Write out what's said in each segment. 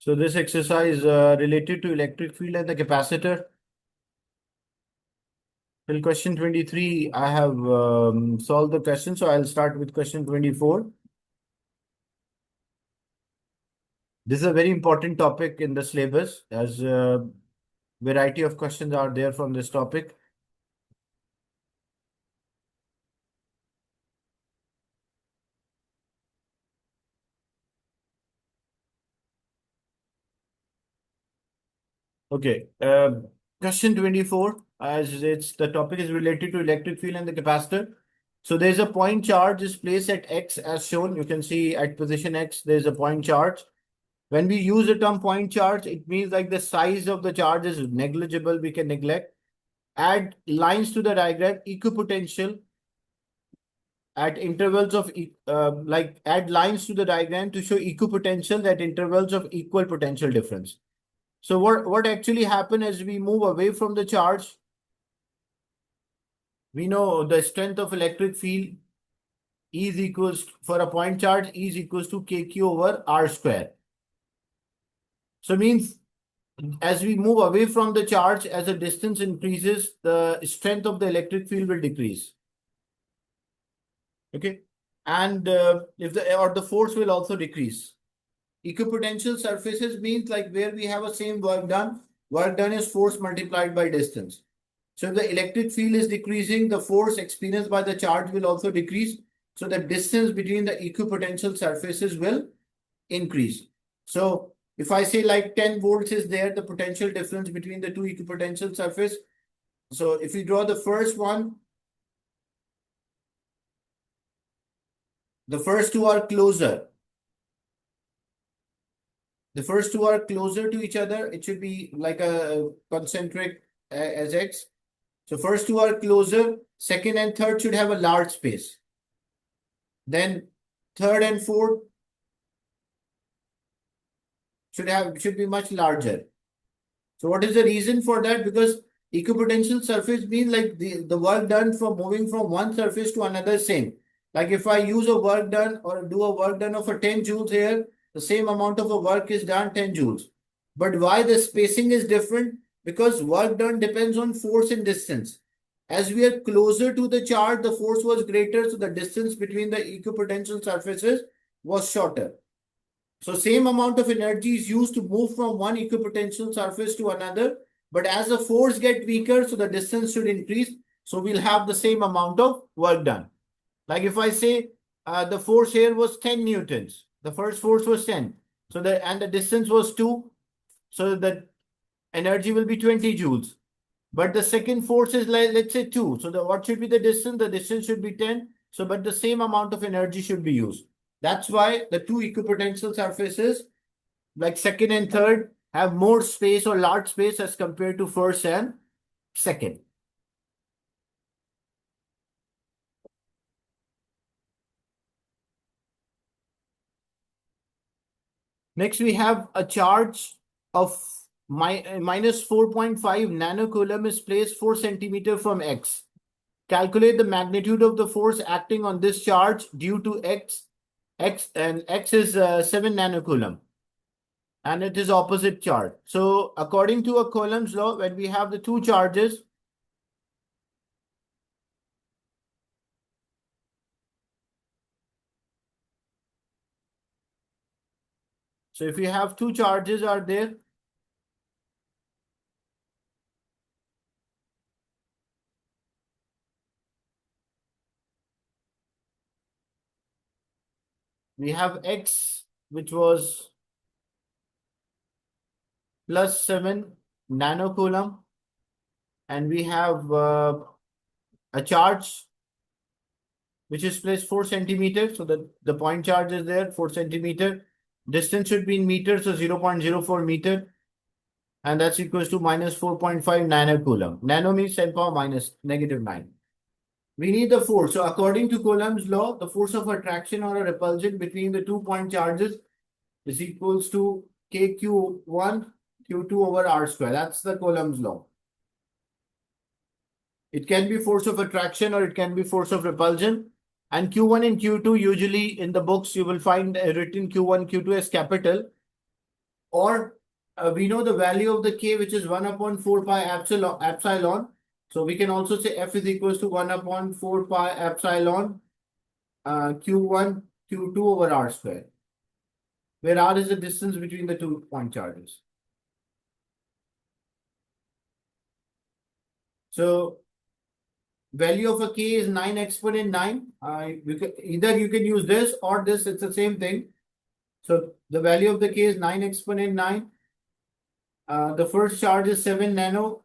So this exercise related to electric field and the capacitor. Till question 23, I have solved the question. So I'll start with question 24. This is a very important topic in the syllabus as a variety of questions are there from this topic. Okay. Question 24, as the topic is related to electric field and the capacitor. So there's a point charge is placed at X as shown. You can see at position X, there's a point charge. When we use the term point charge, it means like the size of the charge is negligible, we can neglect. Add lines to the diagram, equipotential at intervals of, add lines to the diagram to show equipotential at intervals of equal potential difference. So what actually happens as we move away from the charge, we know the strength of electric field is equals, for a point charge, is equals to kq over r square. So means as we move away from the charge, as the distance increases, the strength of the electric field will decrease. Okay. And the force will also decrease. Equipotential surfaces means like where we have a same work done is force multiplied by distance. So if the electric field is decreasing, the force experienced by the charge will also decrease. So the distance between the equipotential surfaces will increase. So if I say like 10 volts is there, the potential difference between the two equipotential surface. So if we draw the first one, the first two are closer. The first two are closer to each other. It should be like a concentric as X. So first two are closer. Second and third should have a large space. Then third and fourth should be much larger. So what is the reason for that? Because equipotential surface means like the work done from moving from one surface to another same. Like if I use a work done or do a work done of a 10 joules here, the same amount of a work is done 10 joules. But why the spacing is different? Because work done depends on force and distance. As we are closer to the charge, the force was greater, so the distance between the equipotential surfaces was shorter. So same amount of energy is used to move from one equipotential surface to another. But as the force gets weaker, so the distance should increase. So we'll have the same amount of work done. Like if I say the force here was 10 newtons. The first force was 10. So the distance was 2. So the energy will be 20 joules. But the second force is like, let's say 2. So what should be the distance? The distance should be 10. So but the same amount of energy should be used. That's why the two equipotential surfaces, like second and third, have more space or large space as compared to first and second. Next, we have a charge of minus 4.5 nanocoulomb is placed 4 centimeter from X. Calculate the magnitude of the force acting on this charge due to X and X is 7 nanocoulomb. And it is opposite charge. So according to a Coulomb's law, when we have the two charges, so if we have two charges are there, we have X, which was plus 7 nanocoulomb, and we have a charge which is placed 4 centimeters. So the point charge is there, 4 centimeter. Distance should be in meters, so 0.04 meter. And that's equals to minus 4.5 nanocoulomb. Nano means 10 power minus negative 9. We need the force. So according to Coulomb's law, the force of attraction or a repulsion between the 2 point charges is equals to KQ1 Q2 over R square. That's the Coulomb's law. It can be force of attraction or it can be force of repulsion. And Q1 and Q2, usually in the books, you will find written Q1, Q2 as capital. or we know the value of the K, which is 1 upon 4 pi epsilon. So we can also say F is equals to 1 upon 4 pi epsilon Q1, Q2 over R square, where R is the distance between the 2 point charges. So value of a K is 9 exponent 9. Either you can use this or this, it's the same thing. So the value of the K is 9 exponent 9. The first charge is 7 nano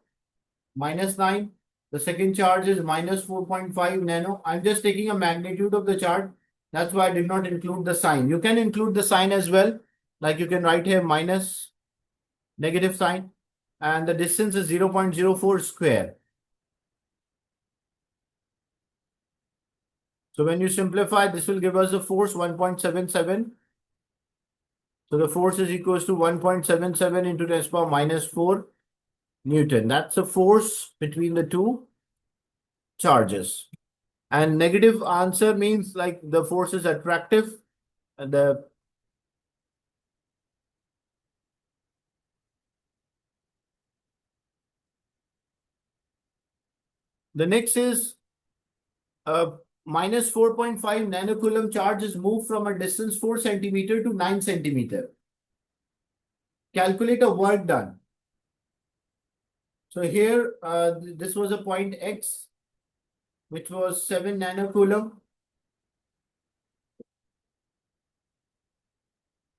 minus 9. The second charge is minus 4.5 nano. I'm just taking a magnitude of the charge. That's why I did not include the sign. You can include the sign as well. Like you can write here minus negative sign. And the distance is 0.04 square. So when you simplify, this will give us a force 1.77. So the force is equals to 1.77 into 10 to the power minus 4 Newton. That's the force between the two charges. And negative answer means like the force is attractive. And the next is minus 4.5 nanocoulomb charge is moved from a distance 4 centimeter to 9 centimeter. Calculate a work done. So here, this was a point X, which was 7 nanocoulomb.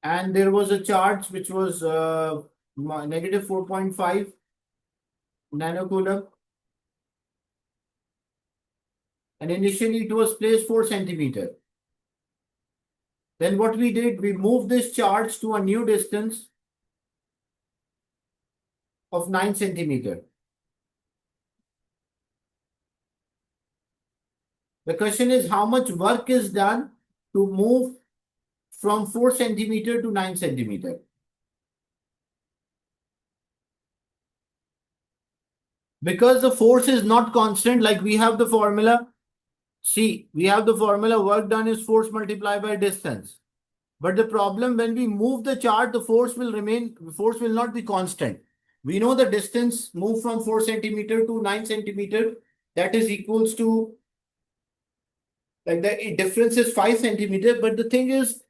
And there was a charge which was negative 4.5 nanocoulomb. And initially it was placed 4 centimeter. Then what we did, we moved this charge to a new distance of 9 centimeter. The question is how much work is done to move from 4 centimeter to 9 centimeter. Because the force is not constant, like we have the formula. See, we have the formula work done is force multiplied by distance. But the problem when we move the charge, the force will not be constant. We know the distance moved from 4 centimeter to 9 centimeter, that is equals to, like the difference is 5 centimeter. But the thing is,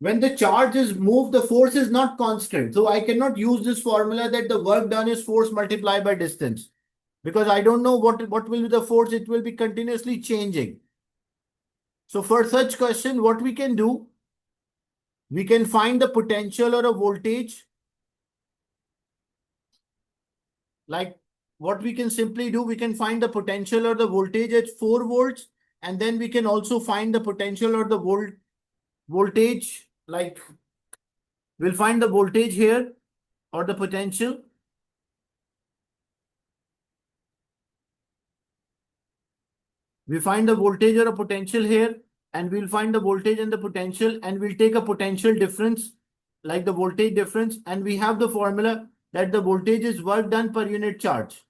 when the charge is moved, the force is not constant. So I cannot use this formula that the work done is force multiplied by distance. Because I don't know what will be the force. It will be continuously changing. So for such question, what we can do, we can find the potential or a voltage. Like what we can simply do, we can find the potential or the voltage at 4 volts. And then we can also find the potential or the voltage. Like we'll find the voltage here or the potential. We find the voltage or a potential here, and we'll find the voltage and the potential, and we'll take a potential difference, like the voltage difference, and we have the formula that the voltage is work done per unit charge.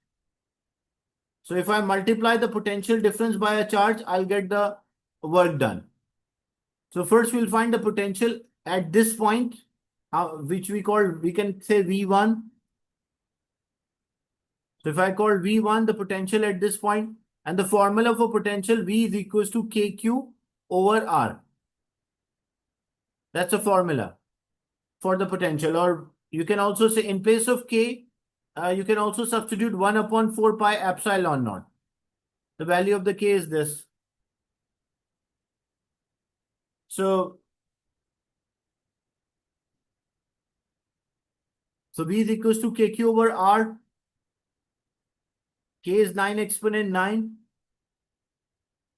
So if I multiply the potential difference by a charge, I'll get the work done. So first we'll find the potential at this point, which we can say V1. So if I call V1 the potential at this point, and the formula for potential V is equals to KQ over R. That's a formula for the potential. Or you can also say in place of K, you can also substitute 1 upon 4 pi epsilon naught. The value of the K is this. So V is equals to KQ over R. K is 9 exponent 9.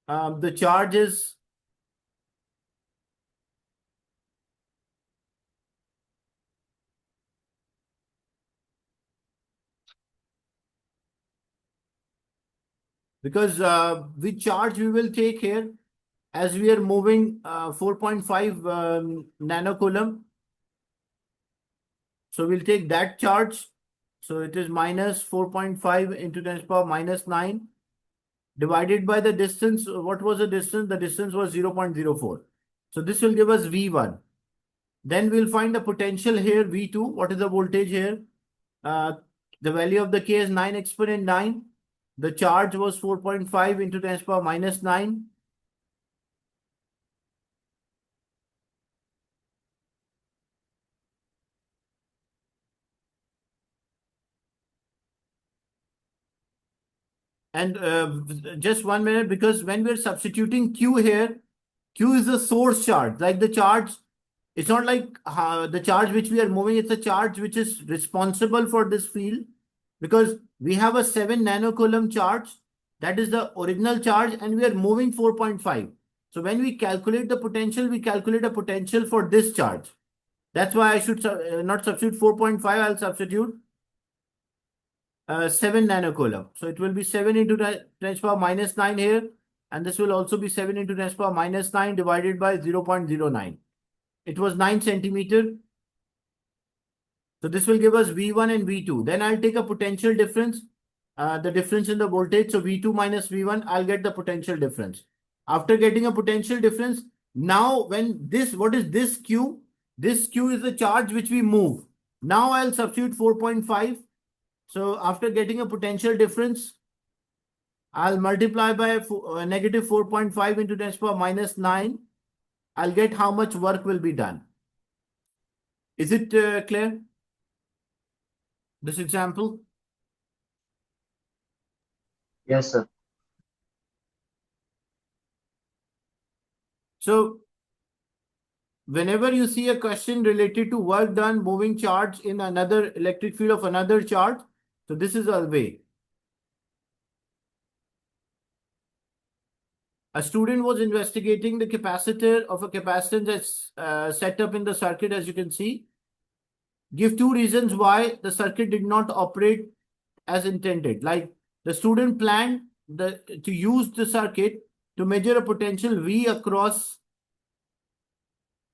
The charge is because which charge we will take here, as we are moving 4.5 nanocoulomb. So we'll take that charge. So it is minus 4.5 into 10 to the power minus 9 divided by the distance. What was the distance? The distance was 0.04. So this will give us V1. Then we'll find the potential here, V2. What is the voltage here? The value of the K is 9 exponent 9. The charge was 4.5 into 10 to the power minus 9. And just 1 minute, because when we're substituting Q here, Q is the source charge. Like the charge, it's not like the charge which we are moving, it's a charge which is responsible for this field, because we have a 7 nanocoulomb charge. That is the original charge, and we are moving 4.5. So when we calculate the potential, we calculate a potential for this charge. That's why I should not substitute 4.5, I'll substitute 7 nanocoulomb. So it will be 7 into 10 to the power minus 9 here. And this will also be 7 into 10 to the power minus 9 divided by 0.09. It was 9 centimeter. So this will give us V1 and V2. Then I'll take a potential difference, the difference in the voltage. So V2 minus V1, I'll get the potential difference. After getting a potential difference, now when this, what is this Q? This Q is the charge which we move. Now I'll substitute 4.5. So after getting a potential difference, I'll multiply by negative 4.5 into 10 to the power minus 9. I'll get how much work will be done. Is it clear? This example? Yes, sir. So whenever you see a question related to work done moving charge in another electric field of another charge, so this is a way. A student was investigating the capacitor of a capacitance that's set up in the circuit, as you can see. Give 2 reasons why the circuit did not operate as intended. Like the student planned to use the circuit to measure a potential V across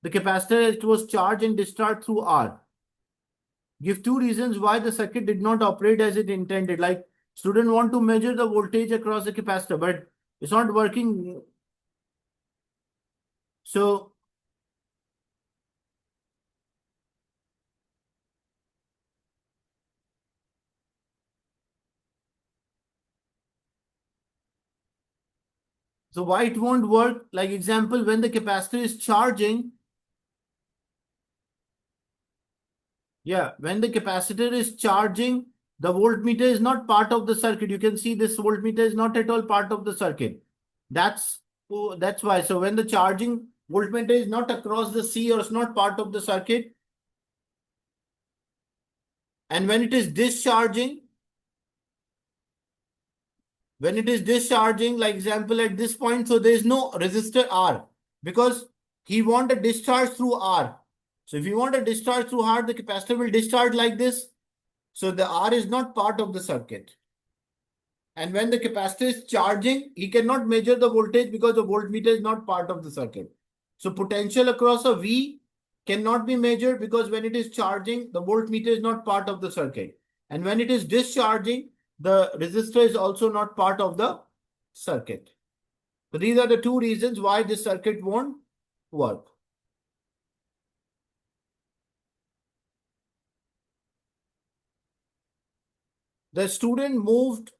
the capacitor as it was charged and discharged through R. Give 2 reasons why the circuit did not operate as it intended. Like student want to measure the voltage across the capacitor, but it's not working. So why it won't work? Like example, when the capacitor is charging, when the capacitor is charging, the voltmeter is not part of the circuit. You can see this voltmeter is not at all part of the circuit. That's why. So when the charging voltmeter is not across the C or it's not part of the circuit, and when it is discharging, like example at this point, so there is no resistor R, because he want a discharge through R. So if you want a discharge through R, the capacitor will discharge like this. So the R is not part of the circuit. And when the capacitor is charging, he cannot measure the voltage because the voltmeter is not part of the circuit. So potential across a V cannot be measured because when it is charging, the voltmeter is not part of the circuit. And when it is discharging, the resistor is also not part of the circuit. So these are the 2 reasons why this circuit won't work. The student moved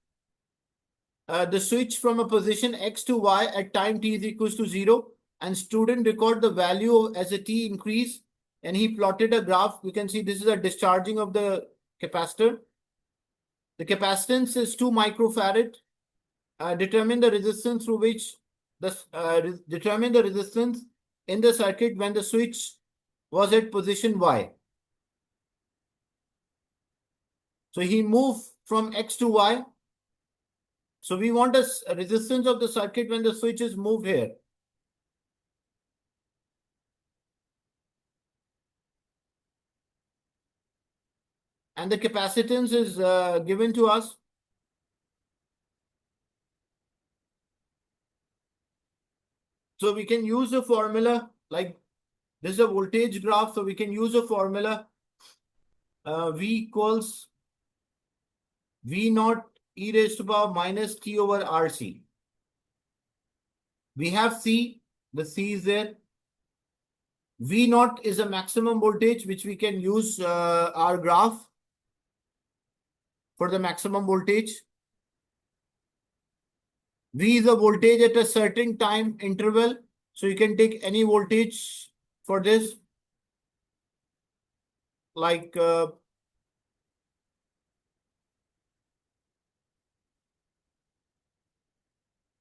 the switch from a position X to Y at time t is equals to 0, and student record the value as a t increase, and he plotted a graph. You can see this is a discharging of the capacitor. The capacitance is 2 microfarad. Determine the resistance through which determine the resistance in the circuit when the switch was at position Y. So he moved from X to Y. So we want a resistance of the circuit when the switch is moved here. And the capacitance is given to us. So we can use a formula, like this is a voltage graph. So we can use a formula V equals V naught e raised to power minus T over RC. We have C, the C is there. V naught is a maximum voltage which we can use our graph for the maximum voltage. V is the voltage at a certain time interval. So you can take any voltage for this. Like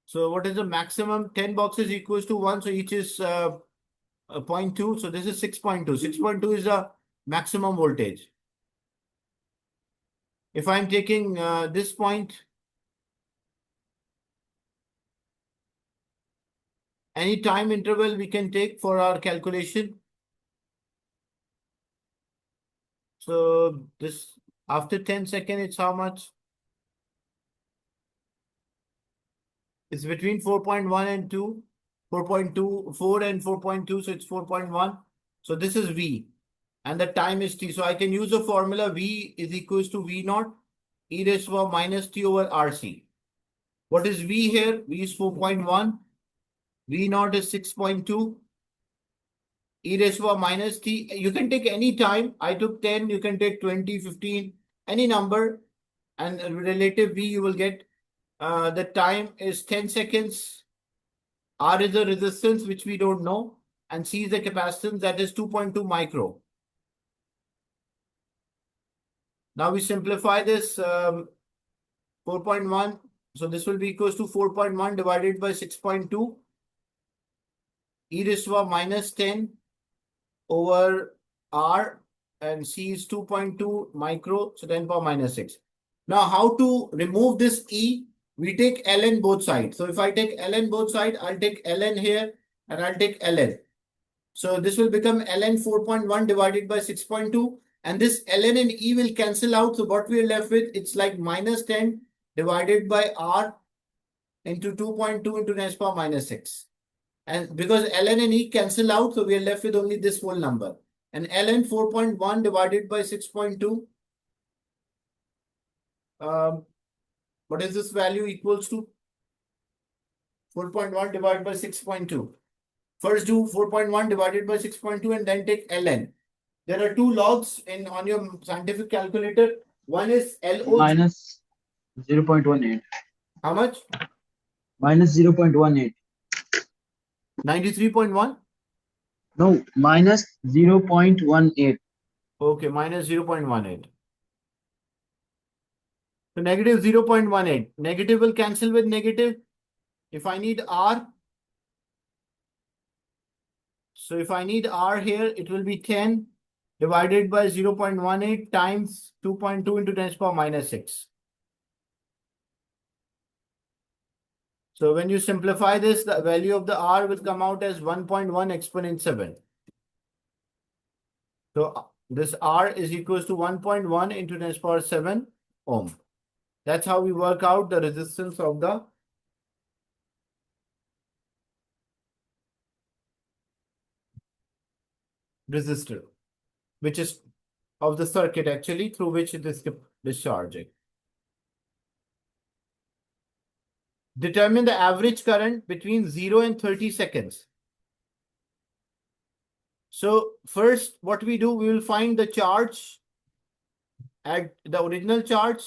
so what is the maximum? 10 boxes equals to 1. So each is 0.2. So this is 6.2. 6.2 is the maximum voltage. If I'm taking this point, any time interval we can take for our calculation. So this after 10 seconds, it's how much? It's between 4.1 and 2, 4.2, 4 and 4.2. So it's 4.1. So this is V and the time is T. So I can use the formula V is equals to V naught e raised to power minus T over RC. What is V here? V is 4.1. V naught is 6.2. E raised to power minus T. You can take any time. I took 10. You can take 20, 15, any number. And relative V you will get. The time is 10 seconds. R is the resistance, which we don't know. And C is the capacitance, that is 2.2 micro. Now we simplify this 4.1. So this will be equals to 4.1 divided by 6.2. E raised to power minus 10 over R, and C is 2.2 micro. So 10 power minus 6. Now how to remove this E? We take ln both sides. So if I take ln both sides, I'll take ln here and I'll take ln. So this will become ln 4.1 divided by 6.2. And this ln and E will cancel out. So what we are left with, it's like minus 10 divided by R into 2.2 into 10 power minus 6. And because ln and E cancel out, so we are left with only this whole number. And ln 4.1 divided by 6.2. What is this value equals to? 4.1 divided by 6.2. First do 4.1 divided by 6.2 and then take ln. There are two logs on your scientific calculator. One is LO. Minus 0.18. How much? Minus 0.18. 93.1? No, minus 0.18. Okay, minus 0.18. So negative 0.18. Negative will cancel with negative. If I need R, so if I need R here, it will be 10 divided by 0.18 times 2.2 into 10 to the power minus 6. So when you simplify this, the value of the R will come out as 1.1 exponent 7. So this R is equals to 1.1 into 10 to the power 7 ohm. That's how we work out the resistance of the resistor, which is of the circuit actually through which it is discharging. Determine the average current between 0 and 30 seconds. So first what we do, we will find the charge at the original charge,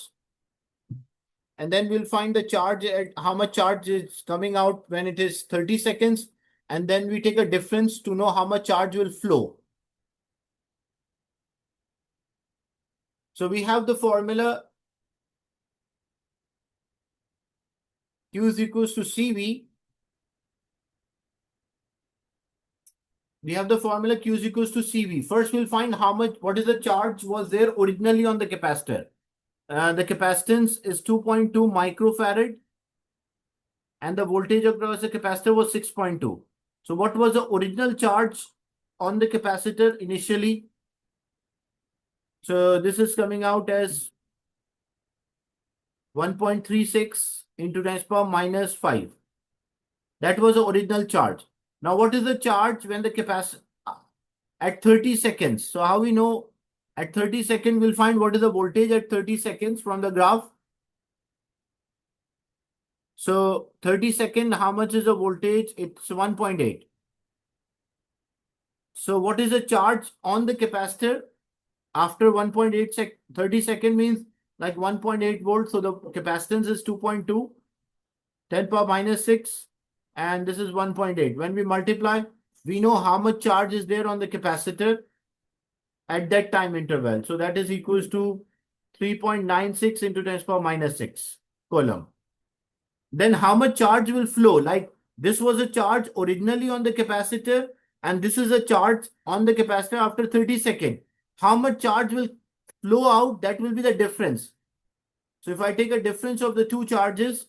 and then we'll find the charge at how much charge is coming out when it is 30 seconds, and then we take a difference to know how much charge will flow. So we have the formula Q is equals to CV. We have the formula Q is equals to CV. First, we'll find what is the charge was there originally on the capacitor. The capacitance is 2.2 microfarad and the voltage across the capacitor was 6.2. So what was the original charge on the capacitor initially? So this is coming out as 1.36 into 10 to the power minus 5. That was the original charge. Now what is the charge when the capacitor at 30 seconds? So how we know at 30 seconds, we'll find what is the voltage at 30 seconds from the graph. So 30 seconds, how much is the voltage? It's 1.8. So what is the charge on the capacitor after 1.8 30 second means like 1.8 volts. So the capacitance is 2.2, 10 power minus 6, and this is 1.8. When we multiply, we know how much charge is there on the capacitor at that time interval. So that is equals to 3.96 into 10 power minus 6 coulomb. Then how much charge will flow? Like this was a charge originally on the capacitor, and this is a charge on the capacitor after 30 seconds. How much charge will flow out? That will be the difference. So if I take a difference of the two charges,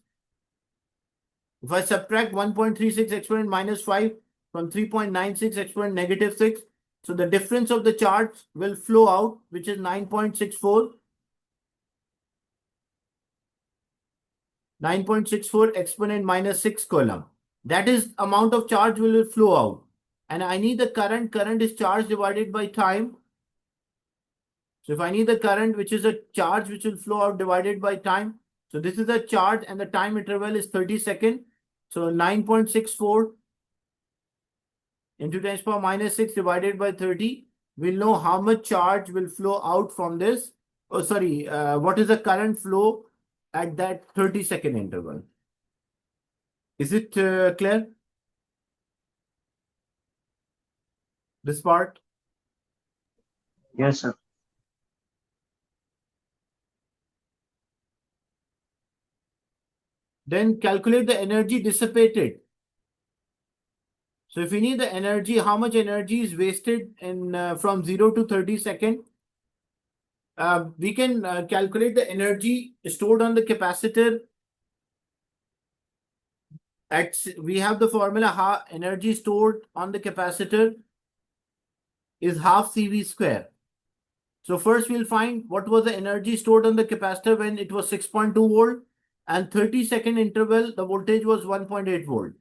if I subtract 1.36 exponent minus 5 from 3.96 exponent negative 6, so the difference of the charge will flow out, which is 9.64 exponent minus 6 coulomb. That is amount of charge will flow out. And I need the current. Current is charge divided by time. So if I need the current, which is a charge which will flow out divided by time. So this is the charge and the time interval is 30 seconds. So 9.64 into 10 power minus 6 divided by 30. We'll know how much charge will flow out from this. Oh, sorry. What is the current flow at that 30-second interval? Is it clear? This part? Yes, sir. Then calculate the energy dissipated. So if we need the energy, how much energy is wasted in from 0 to 30 second? We can calculate the energy stored on the capacitor. We have the formula, how energy stored on the capacitor is half CV square. So first we'll find what was the energy stored on the capacitor when it was 6.2 volt, and 30-second interval the voltage was 1.8 volt.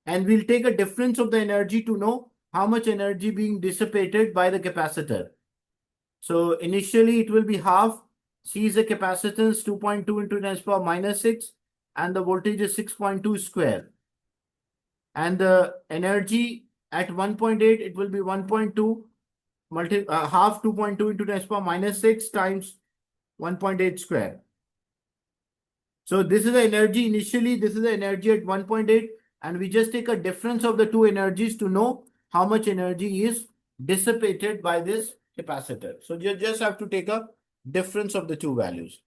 And we'll take a difference of the energy to know how much energy being dissipated by the capacitor. So initially it will be half. C is the capacitance 2.2 into 10 power minus 6, and the voltage is 6.2 square. And the energy at 1.8, it will be 1.2 half 2.2 into 10 power minus 6 times 1.8 square. So this is the energy initially, this is the energy at 1.8, and we just take a difference of the two energies to know how much energy is dissipated by this capacitor. So you just have to take a difference of the two values.